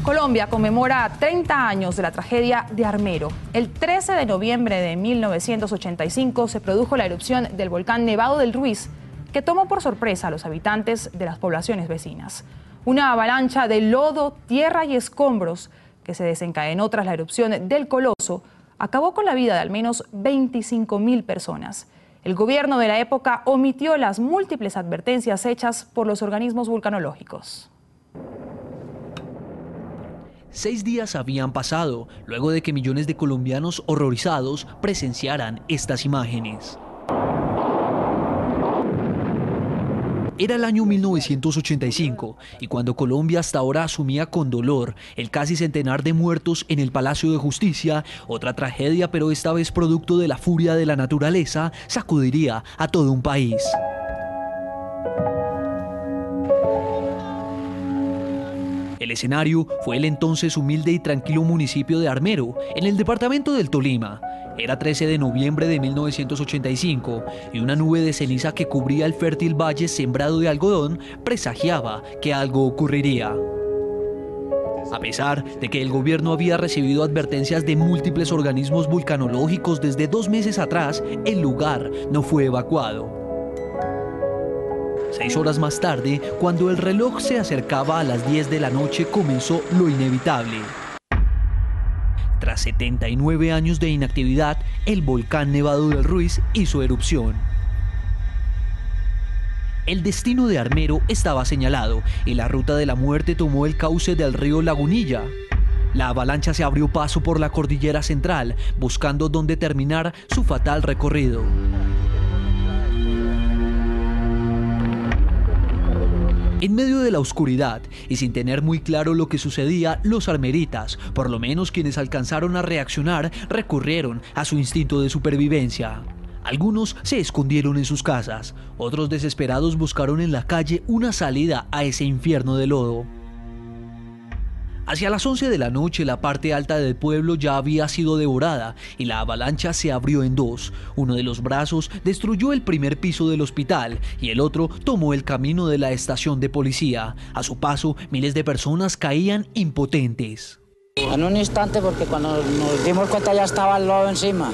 Colombia conmemora 30 años de la tragedia de Armero. El 13 de noviembre de 1985 se produjo la erupción del volcán Nevado del Ruiz, que tomó por sorpresa a los habitantes de las poblaciones vecinas. Una avalancha de lodo, tierra y escombros que se desencadenó tras la erupción del Coloso acabó con la vida de al menos 25.000 personas. El gobierno de la época omitió las múltiples advertencias hechas por los organismos vulcanológicos. 6 días habían pasado luego de que millones de colombianos horrorizados presenciaran estas imágenes. Era el año 1985 y cuando Colombia hasta ahora asumía con dolor el casi centenar de muertos en el Palacio de Justicia, otra tragedia, pero esta vez producto de la furia de la naturaleza, sacudiría a todo un país. El escenario fue el entonces humilde y tranquilo municipio de Armero, en el departamento del Tolima. Era 13 de noviembre de 1985 y una nube de ceniza que cubría el fértil valle sembrado de algodón presagiaba que algo ocurriría. A pesar de que el gobierno había recibido advertencias de múltiples organismos vulcanológicos desde 2 meses atrás, el lugar no fue evacuado. 6 horas más tarde, cuando el reloj se acercaba a las 10 de la noche, comenzó lo inevitable. Tras 79 años de inactividad, el volcán Nevado del Ruiz hizo erupción. El destino de Armero estaba señalado y la ruta de la muerte tomó el cauce del río Lagunilla. La avalancha se abrió paso por la cordillera central, buscando dónde terminar su fatal recorrido. En medio de la oscuridad y sin tener muy claro lo que sucedía, los armeritas, por lo menos quienes alcanzaron a reaccionar, recurrieron a su instinto de supervivencia. Algunos se escondieron en sus casas, otros desesperados buscaron en la calle una salida a ese infierno de lodo. Hacia las 11 de la noche, la parte alta del pueblo ya había sido devorada y la avalancha se abrió en 2. Uno de los brazos destruyó el primer piso del hospital y el otro tomó el camino de la estación de policía. A su paso, miles de personas caían impotentes. En un instante, porque cuando nos dimos cuenta ya estaba el lodo encima.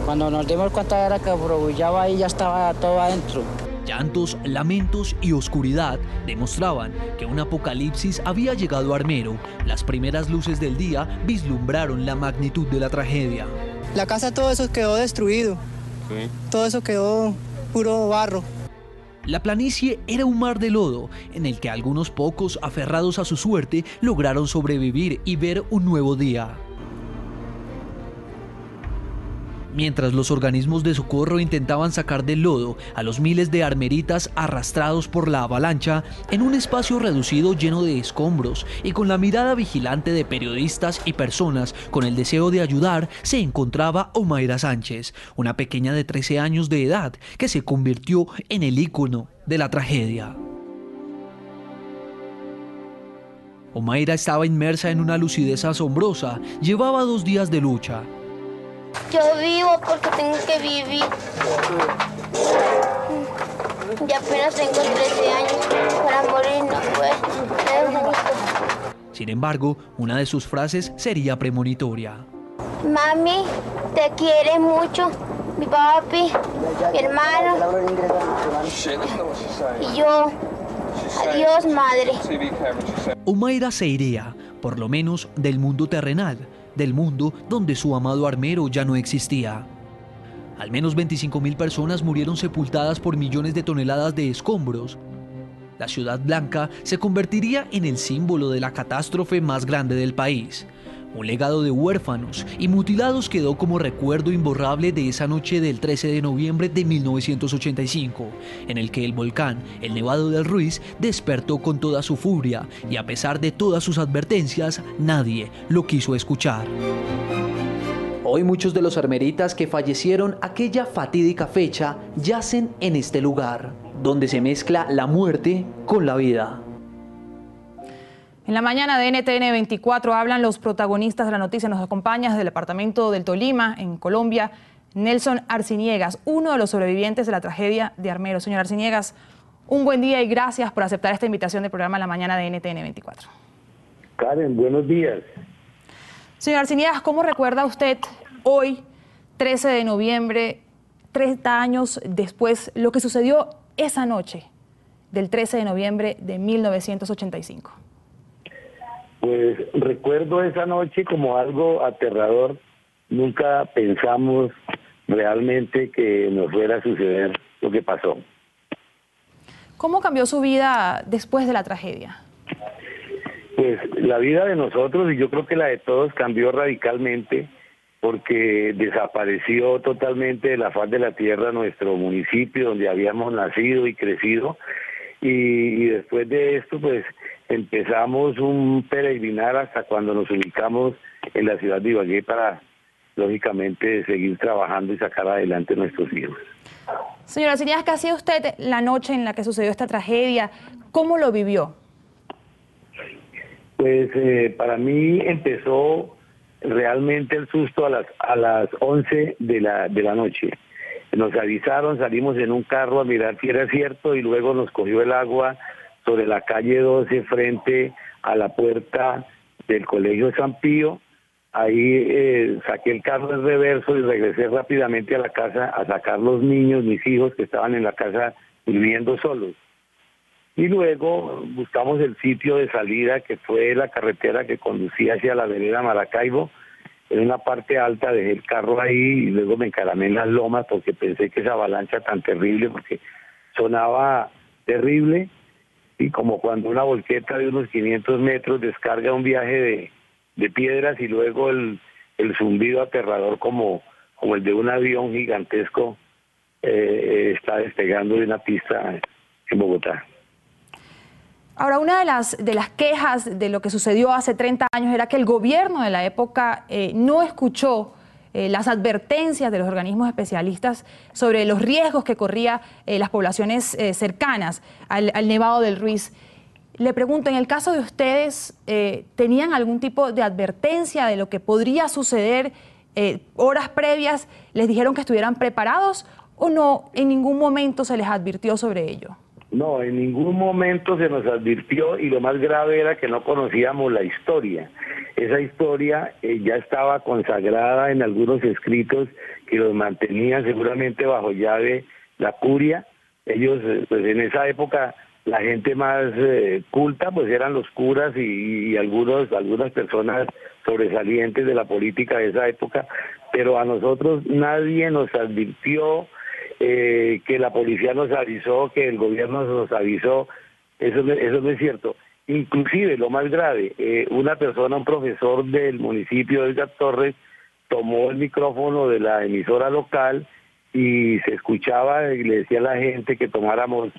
Cuando nos dimos cuenta era que burbujeaba ahí, ya estaba todo adentro. Llantos, lamentos y oscuridad demostraban que un apocalipsis había llegado a Armero. Las primeras luces del día vislumbraron la magnitud de la tragedia. La casa, todo eso quedó destruido. ¿Sí? Todo eso quedó puro barro. La planicie era un mar de lodo en el que algunos pocos, aferrados a su suerte, lograron sobrevivir y ver un nuevo día. Mientras los organismos de socorro intentaban sacar del lodo a los miles de armeritas arrastrados por la avalancha, en un espacio reducido lleno de escombros y con la mirada vigilante de periodistas y personas con el deseo de ayudar, se encontraba Omaira Sánchez, una pequeña de 13 años de edad que se convirtió en el ícono de la tragedia. Omaira estaba inmersa en una lucidez asombrosa, llevaba 2 días de lucha. Yo vivo porque tengo que vivir. Y apenas tengo 13 años, para morir no puedo. Sin embargo, una de sus frases sería premonitoria. Mami, te quiere mucho, mi papi, mi hermano y yo. Adiós, madre. Omaira se iría, por lo menos del mundo terrenal, del mundo donde su amado Armero ya no existía. Al menos 25.000 personas murieron sepultadas por millones de toneladas de escombros. La Ciudad Blanca se convertiría en el símbolo de la catástrofe más grande del país. Un legado de huérfanos y mutilados quedó como recuerdo imborrable de esa noche del 13 de noviembre de 1985, en el que el volcán, el Nevado del Ruiz, despertó con toda su furia y a pesar de todas sus advertencias, nadie lo quiso escuchar. Hoy muchos de los armeritas que fallecieron aquella fatídica fecha yacen en este lugar, donde se mezcla la muerte con la vida. En la mañana de NTN 24 hablan los protagonistas de la noticia. Nos acompaña desde el departamento del Tolima, en Colombia, Nelson Arciniegas, uno de los sobrevivientes de la tragedia de Armero. Señor Arciniegas, un buen día y gracias por aceptar esta invitación del programa La Mañana de NTN 24. Karen, buenos días. Señor Arciniegas, ¿cómo recuerda usted hoy, 13 de noviembre, 30 años después, lo que sucedió esa noche del 13 de noviembre de 1985? Pues recuerdo esa noche como algo aterrador. Nunca pensamos realmente que nos fuera a suceder lo que pasó. ¿Cómo cambió su vida después de la tragedia? Pues la vida de nosotros, y yo creo que la de todos, cambió radicalmente porque desapareció totalmente de la faz de la tierra nuestro municipio donde habíamos nacido y crecido, y después de esto pues empezamos un peregrinar hasta cuando nos ubicamos en la ciudad de Ibagué para lógicamente seguir trabajando y sacar adelante a nuestros hijos. Señora Arciniegas, ¿qué hacía usted la noche en la que sucedió esta tragedia? ¿Cómo lo vivió? Pues para mí empezó realmente el susto a las 11 de la noche. Nos avisaron, salimos en un carro a mirar si era cierto y luego nos cogió el agua sobre la calle 12 frente a la puerta del Colegio San Pío. Ahí saqué el carro en reverso y regresé rápidamente a la casa a sacar los niños, mis hijos que estaban en la casa viviendo solos. Y luego buscamos el sitio de salida, que fue la carretera que conducía hacia la vereda Maracaibo. En una parte alta dejé el carro ahí y luego me encaramé en las lomas porque pensé que esa avalancha tan terrible, porque sonaba terrible, y como cuando una volqueta de unos 500 metros descarga un viaje de piedras y luego el zumbido aterrador como el de un avión gigantesco está despegando de una pista en Bogotá. Ahora, una de las quejas de lo que sucedió hace 30 años era que el gobierno de la época no escuchó las advertencias de los organismos especialistas sobre los riesgos que corría las poblaciones cercanas al Nevado del Ruiz. Le pregunto, en el caso de ustedes, ¿tenían algún tipo de advertencia de lo que podría suceder horas previas? ¿Les dijeron que estuvieran preparados o no? ¿En ningún momento se les advirtió sobre ello? No, en ningún momento se nos advirtió, y lo más grave era que no conocíamos la historia. Esa historia ya estaba consagrada en algunos escritos que los mantenían seguramente bajo llave la curia. Ellos, pues en esa época, la gente más culta pues eran los curas y algunas personas sobresalientes de la política de esa época, pero a nosotros nadie nos advirtió, que la policía nos avisó, que el gobierno nos avisó. Eso no es cierto. Inclusive, lo más grave, una persona, un profesor del municipio de Edgar Torres, tomó el micrófono de la emisora local y se escuchaba y le decía a la gente que tomáramos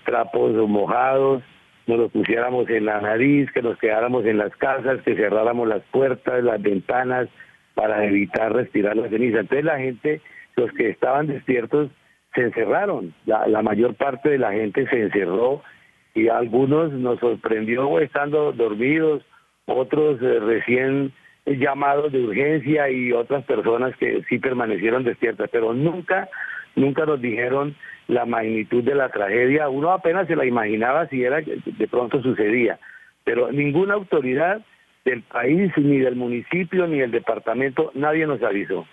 trapos mojados, nos los pusiéramos en la nariz, que nos quedáramos en las casas, que cerráramos las puertas, las ventanas, para evitar respirar la ceniza. Entonces la gente, los que estaban despiertos, se encerraron. La mayor parte de la gente se encerró, y a algunos nos sorprendió estando dormidos, otros recién llamados de urgencia, y otras personas que sí permanecieron despiertas, pero nunca nos dijeron la magnitud de la tragedia. Uno apenas se la imaginaba si era que de pronto sucedía, pero ninguna autoridad del país, ni del municipio, ni del departamento, nadie nos avisó.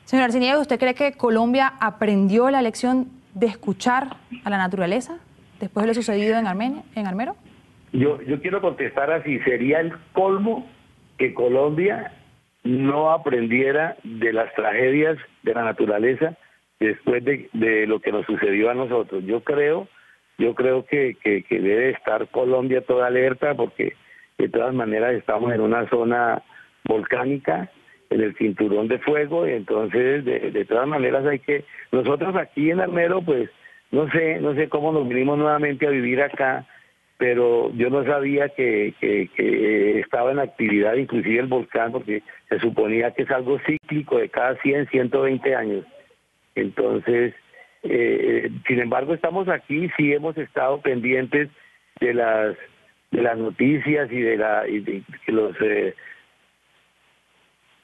Señor Arciniegas, ¿usted cree que Colombia aprendió la lección de escuchar a la naturaleza después de lo sucedido en Armero? Yo quiero contestar así: sería el colmo que Colombia no aprendiera de las tragedias de la naturaleza después de lo que nos sucedió a nosotros. Yo creo que debe estar Colombia toda alerta, porque de todas maneras estamos en una zona volcánica, en el cinturón de fuego, y entonces de todas maneras nosotros aquí en Armero, pues no sé cómo nos vinimos nuevamente a vivir acá, pero yo no sabía que estaba en actividad inclusive el volcán, porque se suponía que es algo cíclico de cada 100, 120 años. Entonces, sin embargo, estamos aquí, sí hemos estado pendientes de las noticias y de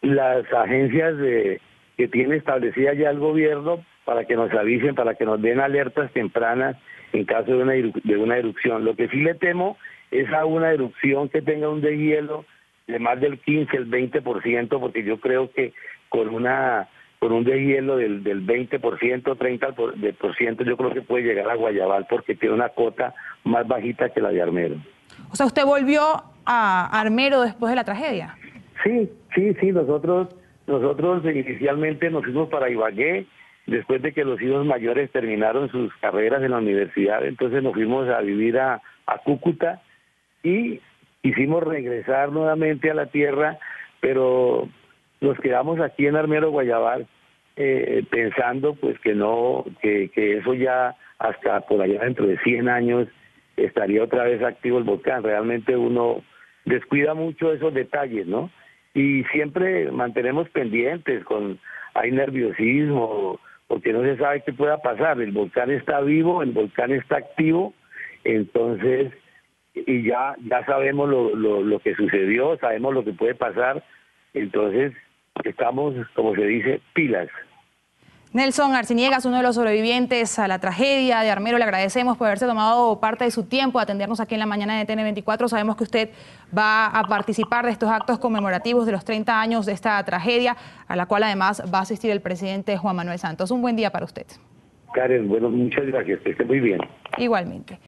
las agencias que tiene establecida ya el gobierno, para que nos avisen, para que nos den alertas tempranas en caso de una erupción. Lo que sí le temo es a una erupción que tenga un deshielo de más del 15, el 20%, porque yo creo que con un deshielo del 20%, 30%, yo creo que puede llegar a Guayabal porque tiene una cota más bajita que la de Armero. O sea, ¿usted volvió a Armero después de la tragedia? Sí, nosotros inicialmente nos fuimos para Ibagué, después de que los hijos mayores terminaron sus carreras en la universidad, entonces nos fuimos a vivir a Cúcuta y quisimos regresar nuevamente a la tierra, pero nos quedamos aquí en Armero, Guayabal, pensando pues que no, que eso ya hasta por allá dentro de 100 años estaría otra vez activo el volcán. Realmente uno descuida mucho esos detalles, ¿no? Y siempre mantenemos pendientes, hay nerviosismo, porque no se sabe qué pueda pasar. El volcán está vivo, el volcán está activo, entonces, y ya sabemos lo que sucedió, sabemos lo que puede pasar, entonces estamos, como se dice, pilas. Nelson Arciniegas, uno de los sobrevivientes a la tragedia de Armero, le agradecemos por haberse tomado parte de su tiempo a atendernos aquí en la mañana de TN24. Sabemos que usted va a participar de estos actos conmemorativos de los 30 años de esta tragedia, a la cual además va a asistir el presidente Juan Manuel Santos. Un buen día para usted. Karen, bueno, muchas gracias, que esté muy bien. Igualmente.